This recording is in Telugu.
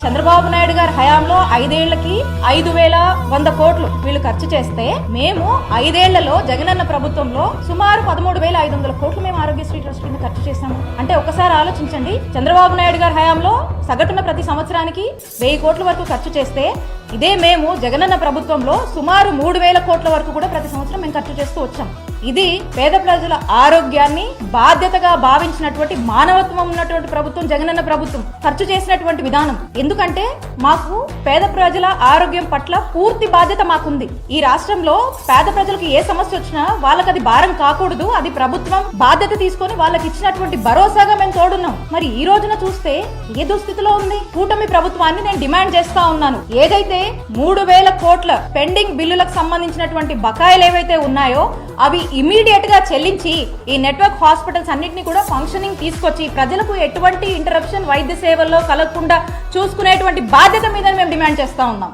చంద్రబాబు నాయుడు గారి హయాంలో 5 ఏళ్లకి 5,100 కోట్లు వీళ్ళు ఖర్చు చేస్తే మేము 5 ఏళ్లలో జగనన్న ప్రభుత్వంలో సుమారు 13,500 కోట్లు మేము ఆరోగ్యశ్రీ ట్రస్ట్ కింద ఖర్చు చేశాము. అంటే ఒకసారి ఆలోచించండి, చంద్రబాబు నాయుడు గారి హయాంలో సగటున ప్రతి సంవత్సరానికి 1000 కోట్ల వరకు ఖర్చు చేస్తే ఇదే మేము జగనన్న ప్రభుత్వంలో సుమారు 3,000 కోట్ల వరకు కూడా ప్రతి సంవత్సరం మేము ఖర్చు చేస్తూ వచ్చాం. ఇది పేద ప్రజల ఆరోగ్యాన్ని బాధ్యతగా భావించినటువంటి మానవత్వం ఉన్నటువంటి ప్రభుత్వం జగనన్న ప్రభుత్వం ఖర్చు చేసినటువంటి విధానం. ఎందుకంటే మాకు పేద ప్రజల ఆరోగ్యం పట్ల పూర్తి బాధ్యత మాకుంది. ఈ రాష్ట్రంలో పేద ప్రజలకు ఏ సమస్య వచ్చినా వాళ్ళకి అది భారం కాకూడదు, అది ప్రభుత్వం బాధ్యత తీసుకొని వాళ్ళకి ఇచ్చినటువంటి భరోసాగా మేము తోడున్నాం. మరి ఈ రోజున చూస్తే ఏ దుస్థితిలో ఉంది కూటమి ప్రభుత్వాన్ని నేను డిమాండ్ చేస్తా ఉన్నాను. ఏదైతే 3,000 కోట్ల పెండింగ్ బిల్లులకు సంబంధించినటువంటి బకాయిలు ఏవైతే ఉన్నాయో అవి ఇమీడియట్ గా చెల్లించి ఈ నెట్వర్క్ హాస్పిటల్స్ అన్నింటినీ కూడా ఫంక్షనింగ్ తీసుకొచ్చి ప్రజలకు ఎటువంటి ఇంటరప్షన్ వైద్య సేవల్లో కలగకుండా చూసుకునేటువంటి బాధ్యత మీద మేము డిమాండ్ చేస్తా ఉన్నాం.